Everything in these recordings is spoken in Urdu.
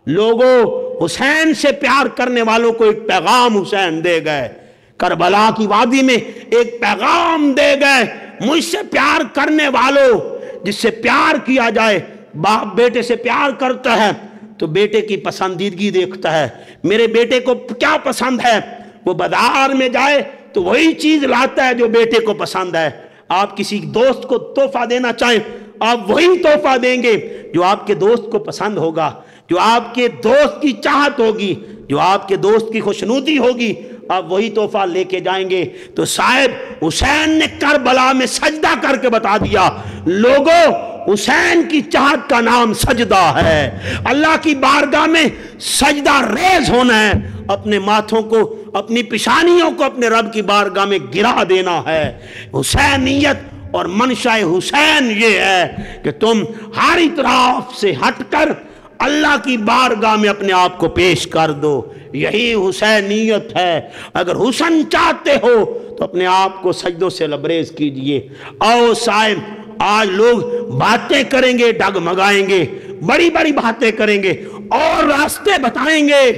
لوگوں حسین سے پیار کرنے والوں کو ایک پیغام حسین دے گئے، کربلا کی وادی میں ایک پیغام دے گئے، مجھ سے پیار کرنے والوں، جس سے پیار کیا جائے، باپ بیٹے سے پیار کرتا ہے تو بیٹے کی پسندیدگی دیکھتا ہے، میرے بیٹے کو کیا پسند ہے، وہ بازار میں جائے تو وہی چیز لاتا ہے جو بیٹے کو پسند ہے۔ آپ کسی دوست کو تحفہ دینا چاہیں، آپ وہی تحفہ دیں گے جو آپ کے دوست کو پسند ہوگا، جو آپ کے دوست کی چاہت ہوگی، جو آپ کے دوست کی خوشنودی ہوگی، آپ وہی تحفہ لے کے جائیں گے۔ تو صاحب حسین نے کربلا میں سجدہ کر کے بتا دیا، لوگوں حسین کی چاہت کا نام سجدہ ہے، اللہ کی بارگاہ میں سجدہ ریز ہونا ہے، اپنے ماتھوں کو، اپنی پیشانیوں کو اپنے رب کی بارگاہ میں گرا دینا ہے۔ حسینیت اور منشاء حسین یہ ہے کہ تم ہر اطراف سے ہٹ کر اللہ کی بارگاہ میں اپنے آپ کو پیش کر دو، یہی حسینیت ہے۔ اگر حسن چاہتے ہو تو اپنے آپ کو سجدوں سے لبریز کیجئے۔ آؤ صاحب، آج لوگ باتیں کریں گے، ڈگمگائیں گے، بڑی بڑی باتیں کریں گے اور راستے بتائیں گے،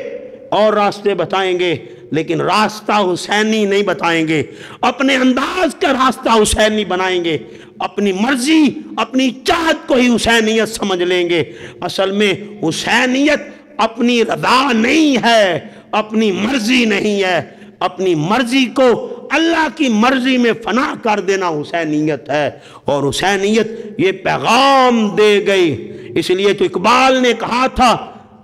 اور راستے بتائیں گے، لیکن راستہ حسینی نہیں بتائیں گے، اپنے انداز کا راستہ حسینی بنائیں گے، اپنی مرضی، اپنی چاہت کو ہی حسینیت سمجھ لیں گے۔ اصل میں حسینیت اپنی رضا نہیں ہے، اپنی مرضی نہیں ہے، اپنی مرضی کو اللہ کی مرضی میں فنا کر دینا حسینیت ہے، اور حسینیت یہ پیغام دے گئی۔ اس لیے تو اقبال نے کہا تھا،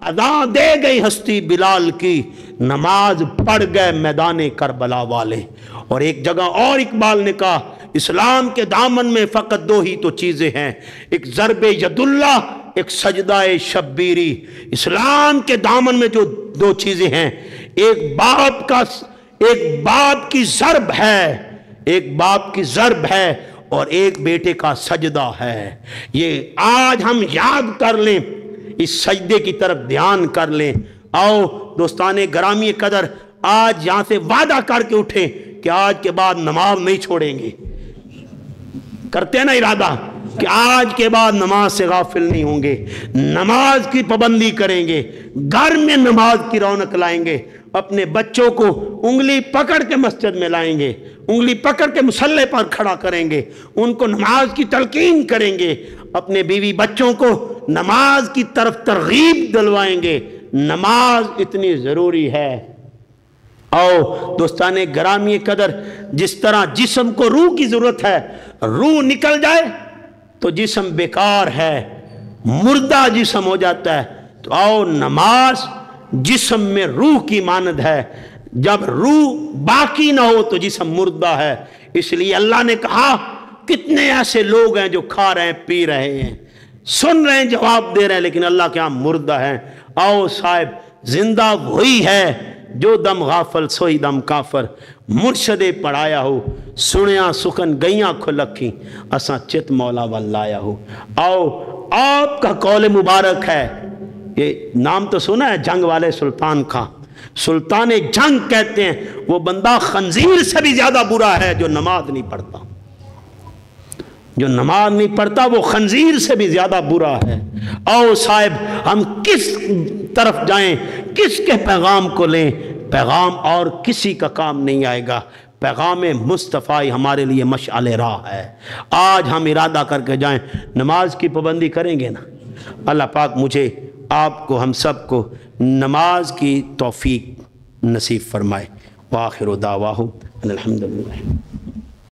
اذان دے گئی ہستی بلال کی، نماز پڑھ گئے میدان کربلا والے۔ اور ایک جگہ اور اقبال نے کہا، اسلام کے دامن میں فقط دو ہی تو چیزیں ہیں، ایک ضرب ید اللہ، ایک سجدہ شبیری۔ اسلام کے دامن میں جو دو چیزیں ہیں، ایک باپ کی ضرب ہے، ایک باپ کی ضرب ہے، اور ایک بیٹے کا سجدہ ہے۔ یہ آج ہم یاد کر لیں، اس سجدے کی طرف دھیان کر لیں۔ آؤ دوستان گرامی قدر، آج یہاں سے وعدہ کر کے اٹھیں کہ آج کے بعد نماز نہیں چھوڑیں گے۔ کرتے ہیں نا ارادہ کہ آج کے بعد نماز سے غافل نہیں ہوں گے، نماز کی پابندی کریں گے، گھر میں نماز کی رونق لائیں گے، اپنے بچوں کو انگلی پکڑ کے مسجد میں لائیں گے، انگلی پکڑ کے مصلی پر کھڑا کریں گے، ان کو نماز کی تلقین کریں گے، اپنے بیوی بچوں کو نماز کی طرف ترغیب دلوائیں گے۔ نماز اتنی ضروری ہے۔ آؤ دوستان گرامی قدر، جس طرح جسم کو روح کی ضرورت ہے، روح نکل جائے تو جسم بیکار ہے، مردہ جسم ہو جاتا ہے، تو آؤ نماز جسم میں روح کی مانند ہے، جب روح باقی نہ ہو تو جسم مردہ ہے۔ اس لیے اللہ نے کہا، کتنے ایسے لوگ ہیں جو کھا رہے ہیں، پی رہے ہیں، سن رہے ہیں، جواب دے رہے ہیں، لیکن اللہ کے ہاں مردہ ہیں۔ آؤ صاحب، زندہ وہی ہے جو دم غافل سوئی دم کافر، مرشد پڑھایا ہو، سنیا سخن گئیاں کھلکھی، اساں چت مولا واللایا ہو۔ آؤ، آپ کا قول مبارک ہے، یہ نام تو سنا ہے جنگ والے سلطان کا، سلطان جنگ کہتے ہیں وہ بندہ خنزیر سے بھی زیادہ برا ہے جو نماز نہیں پڑھتا، جو نماز نہیں پڑھتا وہ خنزیر سے بھی زیادہ برا ہے۔ آؤ صاحب، ہم کس طرف جائیں، کس کے پیغام کو لیں؟ پیغام اور کسی کا کام نہیں آئے گا، پیغام مصطفیٰ ہمارے لیے مشعل راہ ہے۔ آج ہم ارادہ کر کے جائیں، نماز کی پابندی کریں گے نا؟ اللہ پاک مجھے، آپ کو، ہم سب کو نماز کی توفیق نصیب فرمائے۔ وآخر دعواہم الحمدللہ۔